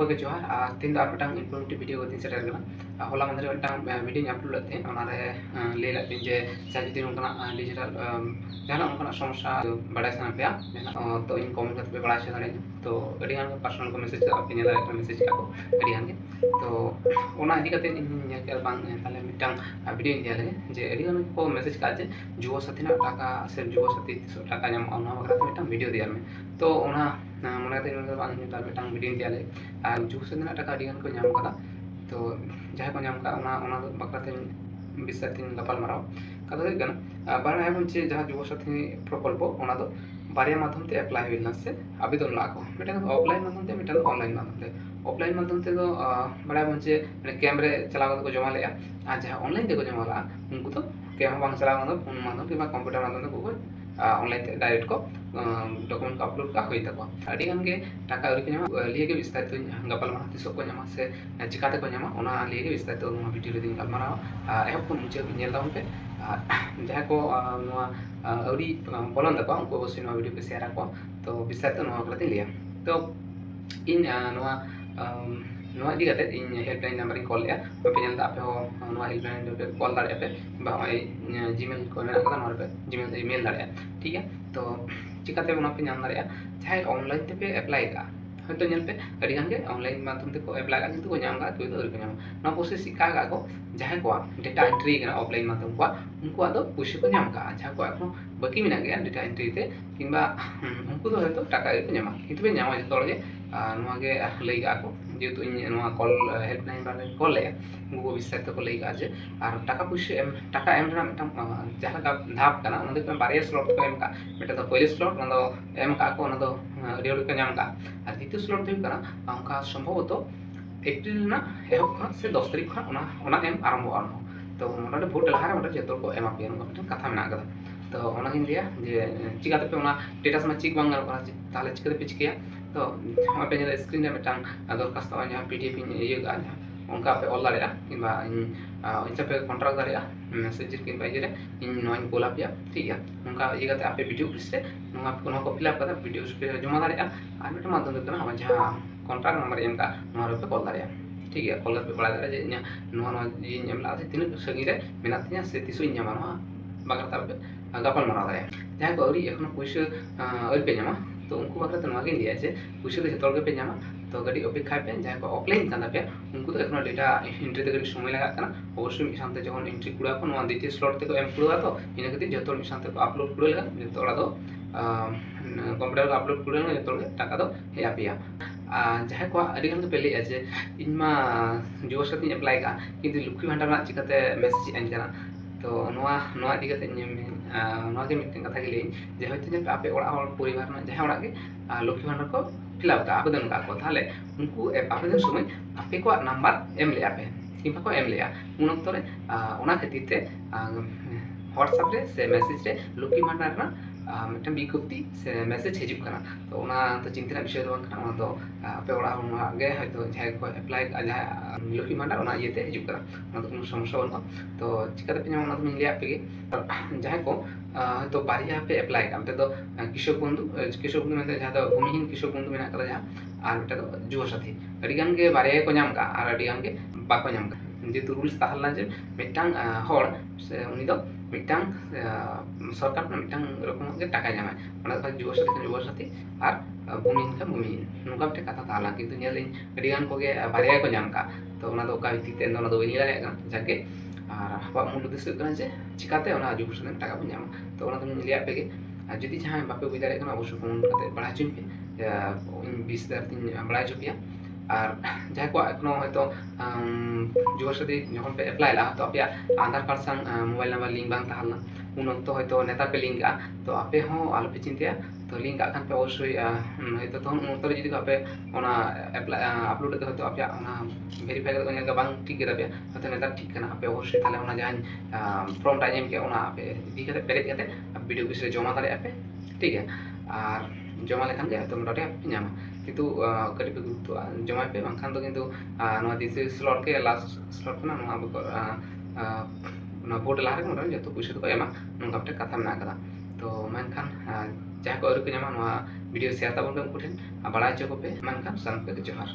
को के जोहार तीन आप इनफॉर्मेटिव वीडियो को सेटर करना होला मंदिर वीडियो अपलोड लेते ले लेते जे शायद जुदी डिजिटल जहाँ उनका समस्या बड़ा सना पे तो इन कमेंट करते बड़ा अच्छा दाड़े तो अड़ी गान पर्सनल को मैसेज पे मैसेज का को अड़ी गान के तो ओना इदी करते के बांग ताले मिटांग वीडियो इंडिया लगे जे अड़ी गान को मैसेज का जे जुवा साथी ना टाका से जुवा साथी टाका नाम ओना वगैरह मिटांग वीडियो दिया में तो ओना मने करते बांग ताल मिटांग वीडियो इंडिया लगे जुवा साथी ना टाका अड़ी गान को नाम कदा तो जहाँ को नाम का ओना बकराते बिस्तार गपाल माराव कथा बारे चे जहाँ जुवा साथी प्रकल्प ओना दो बारिया माध्यम ते एप्लाई हुई से आवेदन लाको मिटान ऑफलाइन माध्यम ते मिटान ऑनलाइन माध्यम ते ऑफलाइन माध्यम ते तो बड़ा चे कैमरे चला को जमा ले और जहाँ ऑनलाइन ते को जमा ला उनको तो कैम बांग चला फोन माध्यम कि कंप्यूटर माध्यम ते को ऑनलाइन ते डायरेक्ट को डॉक्यूमेंट को अपलोड का होई तको अडी गान के टाका अरि के न्यामा लिए के विस्तार तो गपाल मारा तिसो को न्यामा से चिकाते को न्यामा ओना लिए के विस्तार तो वीडियो दिन गपाल मारा एहब को मुझे नेल दाउन पे जहाँ को अवरी बोलन तक उनको अवश्य वीडियो पे शेयर को तो विस्तार तो करते लिया तो इन इदी करते इन हेल्पलाइन नंबर इन कॉल लिया पे नेल दा पे हो हेल्पलाइन पे कॉल दाड़े पे बा जीमेल को मेना का पे जीमेल ईमेल दाड़े ठीक है तो चिकाते उना पे नाम दाड़े जहाँ ऑनलाइन ते पे अप्लाई का हयतो नेल पे अड़ी गान के ऑनलाइन माध्यम ते को अप्लाई का किंतु को नाम का कोई तो को नाम ना प्रोसेस सिका का को जहाँ को डेटा एंट्री करना ऑफलाइन माध्यम को उनको आदो पुश को नाम का जहाँ को এখন बाकी मिना गया डेटा एंट्री ते किंबा उनको तो हयतो टाका को नाम किंतु बे नाम जतो गे नोआ गे लई का को जेतु इन नोआ कॉल हेल्पलाइन बारे कॉल ले उनको विस्तार तो को लई का जे और टाका पुश टाका एम रना मिटम जहाँ का धाप करना उन दो बारिया स्लॉट को एम का मिटा तो पहले स्लॉट उन दो एम का को उन दो रेडियो को नाम का और द्वितीय स्लॉट हुई करना उनका संभवतः एप्रिल ना एहब से 10 तारीख खाना एम आरम्भ तो मोटा भोट लहारे मोटा जो को एमा पे कथा में तो ओनागिन लिया जे चिकाते पे ओना स्टेटस में चिक बांग ताले चिकाते पे चिकिया तो हम पे नेला स्क्रीन रे मिटांग दरखास्त जहाँ पीडीएफ ये उनका पे ऑल दाड़ेया किंबा इन पे कॉन्ट्रैक्ट दाड़ेया मैसेज किंबा ये इन नोइन कोला पे ठीक है उनका ये करते आपे वीडियो ऑफिस से नुआ पे को फिलअप करते वीडियो पे जमा दाड़ेया और मिटा माध्यम दे हम जहाँ कॉन्ट्रैक्ट नंबर एम का नोआ पे कॉल दाड़ेया ठीक है कॉल पे बड़ा दाड़े जे नोआ ये नेम ला तीन संगी रे मेना तिया से तिसो ᱧᱟᱢᱟ नोआ बागर तार पे गपाल मारा दाड़े जहाँ को अरी एखनो पैसा अरि पे ᱧᱟᱢᱟ तो उनको बारे नोआ गे लिया जे पैसा तो जतोल पे ᱧᱟᱢᱟ तो गाड़ी अपेक्षा पे जहाँ को ऑफलाइन करना पे उनको तो एखनो डेटा एंट्री ते समय लगा करना अवश्य मिड सानते जखन एंट्री कुड़ा को नोआ द्वितीय स्लॉट ते को एम कुड़ा तो इन खातिर जतो मिड सानते को अपलोड कुड़ा लगा जतोड़ा दो कंप्यूटर को अपलोड कुड़ा लगा जतोड़े टाका दो हे आपिया जहाँ को अड़ी गान पे ले जे इनमा जुवा साथी अप्लाई का किंतु लुक्खी भांडार ना चिकाते मैसेज एन करना तो नोआ इदी करते नोआ के मिटन कथा के ले जे हयतो जे आपे ओड़ा और परिवार ना जहाँ ओड़ा के लुक्खी भांडार को फिलअप का आवेदन का को ताले उनको आवेदन समय आपे को नंबर एम ले आपे किंबा को एम ले उन ऑक्तो रे ओना खातिर ते व्हाट्सएप रे से मैसेज रे लुक्खी भांडार ना मिटन विज्ञप्ति से मैसेज हिजुग करना तो ओना तो चिंता विषय दो करना तो आपे ओड़ा होना गे हयतो जहाँ को अप्लाई जहाँ लुक्खी भांडार ओना येते हिजुग करना ओना तो कोनो समस्या बनुआ तो चिकाते पे ओना तो मिल पे जहाँ को तो बारिया पे अप्लाई का तो कृषक बंधु में जहाँ तो भूमिहीन कृषक बंधु में जहाँ और मिटा तो जुवा साथी अड़ी गान के बारिया को नाम का और अड़ी गान के बाको नाम का जेतु रूल्स ताहलना जे मिटांग हड़ से उनी दो मिटांग सरकार ना मिटांग रकम के टाका नामा ओना तो जुवा साथी और भूमिहीन का भूमिहीन नुका पे कथा ताला किंतु नेल अड़ी गान को के बारिया को नाम का तो ओना दो का भित्ति ओना दो बनी दाड़े का जाके और हवा मूल उद्देश्य कना जे चिकाते ओना जुवा साथी टाका बन नामा तो ओना तो लिया पे के जदि जहाँ बापे बुझ दाड़े कना अवश्य फोन करते बड़ा चुन पे 20,000 तीन बड़ा चुपिया और जहाँ को एखनो हयतो जुवा साथी जखन पे अप्लाई ला तो आपे आधार कार्ड संग मोबाइल नंबर लिंक बांग ताहलना उन ऑक्तो हयतो नेता पे लिंक तो आपे हो आलो पे चिंतिया तो लिंक खान पे अवश्य हयतो तो उन ऑक्तो जदि आपे ओना अप्लाई अपलोड तो हयतो आपे ओना वेरीफाई करते नेल का बांग ठीक के तापे हयतो नेता ठीक करना आपे अवश्य ताले ओना जहाँ फॉर्म टा एम के ओना आपे इदी करते पेरेज करते वीडियो ऑफिस रे जमा दाड़े आपे ठीक है और जमा लेखान के तो मोटामुटी आपे नामा किंतु कटी पे गुरुत्व जमा पे बांखान तो किंतु द्वितीय स्लॉट के लास्ट स्लॉट को ना भोट लहारे मोटा जो पैसा को एमा नोंका पे कथा में कदा तो मनखान जहाँ को अरु को नामा वीडियो शेयर ताबन को उनको ठेन बड़ा चो को पे मनखान सान पे जोहार।